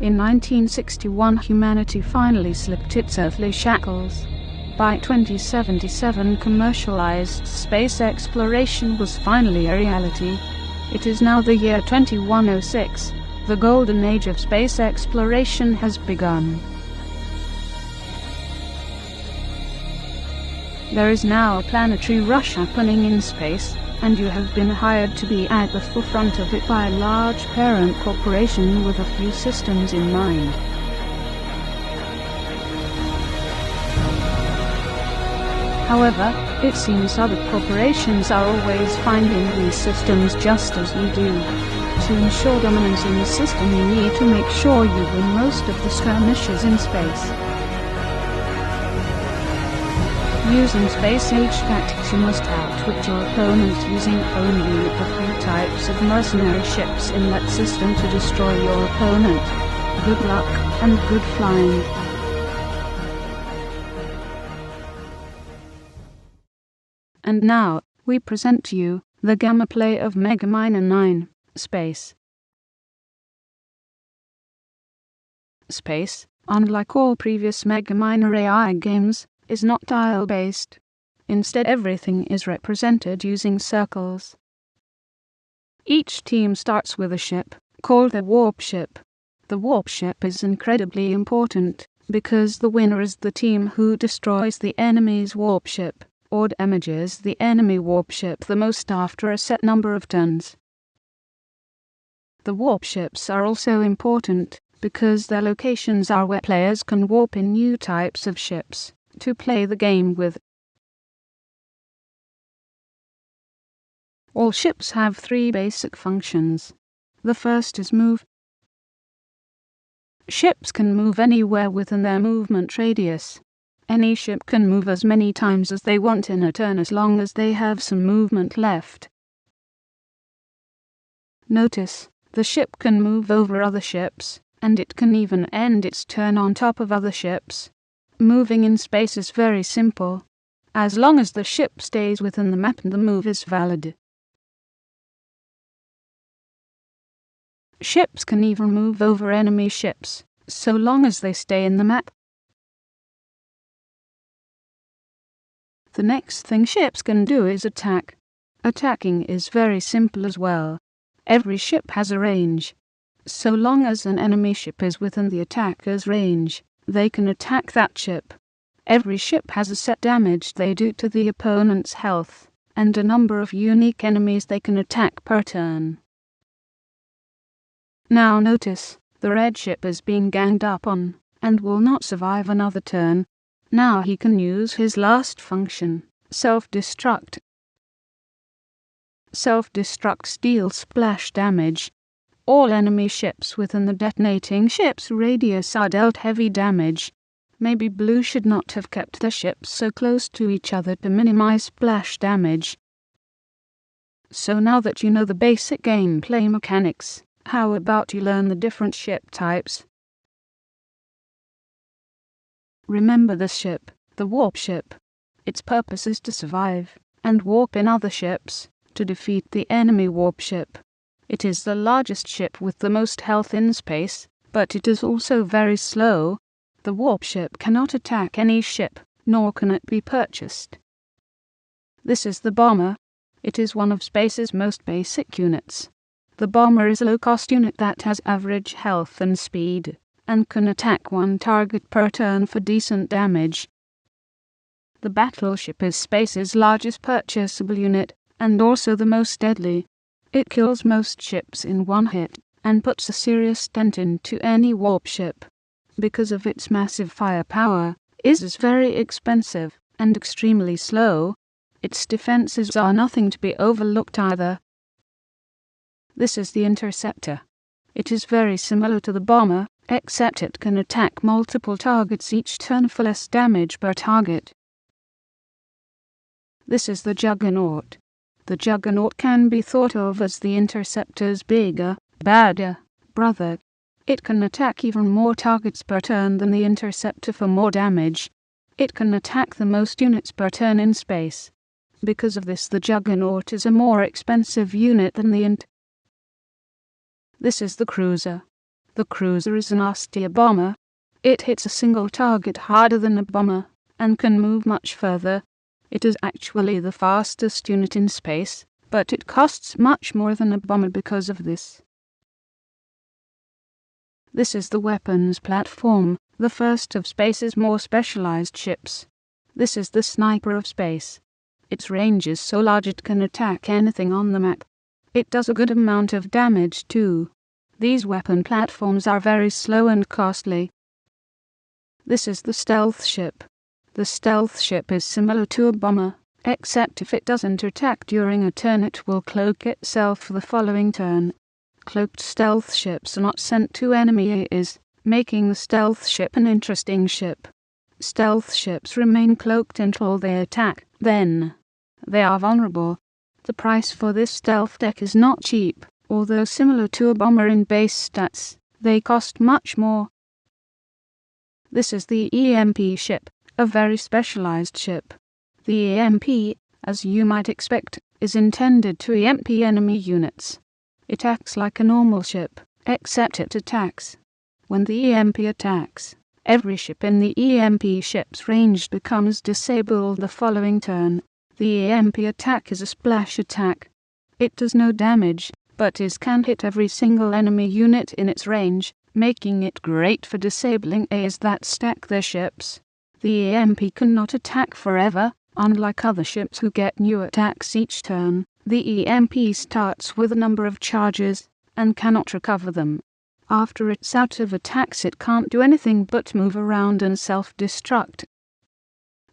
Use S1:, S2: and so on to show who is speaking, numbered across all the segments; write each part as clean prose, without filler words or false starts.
S1: In 1961, humanity finally slipped its earthly shackles. By 2077, commercialized space exploration was finally a reality. It is now the year 2106. The golden age of space exploration has begun. There is now a planetary rush happening in space, and you have been hired to be at the forefront of it by a large parent corporation with a few systems in mind. However, it seems other corporations are always finding these systems just as you do. To ensure dominance in the system, you need to make sure you win most of the skirmishes in space. Using space-age tactics, you must outwit your opponent using only the few types of mercenary ships in that system to destroy your opponent. Good luck, and good flying. And now, we present to you the gamma play of MegaMinerAI, Space. Space, unlike all previous MegaMinerAI games, is not tile-based. Instead, everything is represented using circles. Each team starts with a ship, called a warp ship. The warp ship is incredibly important, because the winner is the team who destroys the enemy's warp ship, or damages the enemy warp ship the most after a set number of turns. The warp ships are also important, because their locations are where players can warp in new types of ships to play the game with. All ships have three basic functions. The first is move. Ships can move anywhere within their movement radius. Any ship can move as many times as they want in a turn as long as they have some movement left. Notice, the ship can move over other ships, and it can even end its turn on top of other ships. Moving in space is very simple, as long as the ship stays within the map and the move is valid. Ships can even move over enemy ships, so long as they stay in the map. The next thing ships can do is attack. Attacking is very simple as well. Every ship has a range. So long as an enemy ship is within the attacker's range, they can attack that ship. Every ship has a set damage they do to the opponent's health, and a number of unique enemies they can attack per turn. Now notice, the red ship is being ganged up on, and will not survive another turn. Now he can use his last function, self-destruct. Self-destruct deals splash damage. All enemy ships within the detonating ship's radius are dealt heavy damage. Maybe blue should not have kept the ships so close to each other to minimize splash damage. So now that you know the basic gameplay mechanics, how about you learn the different ship types? Remember this ship, the warp ship. Its purpose is to survive, and warp in other ships, to defeat the enemy warp ship. It is the largest ship with the most health in space, but it is also very slow. The warp ship cannot attack any ship, nor can it be purchased. This is the bomber. It is one of space's most basic units. The bomber is a low-cost unit that has average health and speed, and can attack one target per turn for decent damage. The battleship is space's largest purchasable unit, and also the most deadly. It kills most ships in one hit, and puts a serious dent into any warp ship. Because of its massive firepower, it is very expensive, and extremely slow. Its defenses are nothing to be overlooked either. This is the interceptor. It is very similar to the bomber, except it can attack multiple targets each turn for less damage per target. This is the juggernaut. The juggernaut can be thought of as the interceptor's bigger, badder brother. It can attack even more targets per turn than the interceptor for more damage. It can attack the most units per turn in space. Because of this, the juggernaut is a more expensive unit than the This is the cruiser. The cruiser is a nastier bomber. It hits a single target harder than a bomber, and can move much further. It is actually the fastest unit in space, but it costs much more than a bomber because of this. This is the weapons platform, the first of space's more specialized ships. This is the sniper of space. Its range is so large it can attack anything on the map. It does a good amount of damage too. These weapon platforms are very slow and costly. This is the stealth ship. The stealth ship is similar to a bomber, except if it doesn't attack during a turn it will cloak itself for the following turn. Cloaked stealth ships are not sent to enemy AIs, making the stealth ship an interesting ship. Stealth ships remain cloaked until they attack, then they are vulnerable. The price for this stealth deck is not cheap, although similar to a bomber in base stats, they cost much more. This is the EMP ship, a very specialized ship. The EMP, as you might expect, is intended to EMP enemy units. It acts like a normal ship, except it attacks. When the EMP attacks, every ship in the EMP ship's range becomes disabled the following turn. The EMP attack is a splash attack. It does no damage, but can hit every single enemy unit in its range, making it great for disabling AIs that stack their ships. The EMP cannot attack forever, unlike other ships who get new attacks each turn. The EMP starts with a number of charges, and cannot recover them. After it's out of attacks it can't do anything but move around and self-destruct.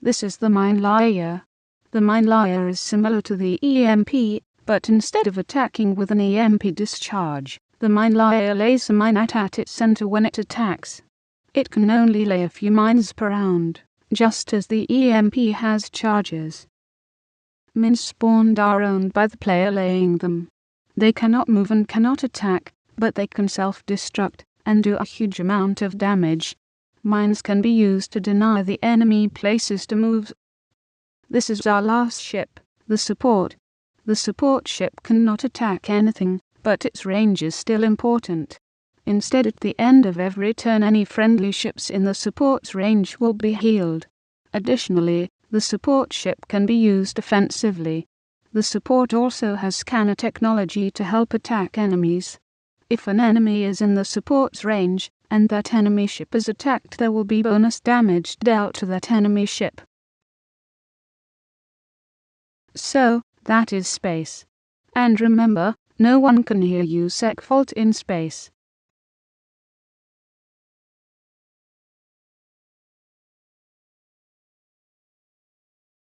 S1: This is the mine layer. The mine layer is similar to the EMP, but instead of attacking with an EMP discharge, the mine layer lays a mine at its center when it attacks. It can only lay a few mines per round, just as the EMP has charges. Mines spawned are owned by the player laying them. They cannot move and cannot attack, but they can self-destruct and do a huge amount of damage. Mines can be used to deny the enemy places to move. This is our last ship, the support. The support ship cannot attack anything, but its range is still important. Instead, at the end of every turn any friendly ships in the support's range will be healed. Additionally, the support ship can be used offensively. The support also has scanner technology to help attack enemies. If an enemy is in the support's range, and that enemy ship is attacked, there will be bonus damage dealt to that enemy ship. So, that is space. And remember, no one can hear you, Secfault in space.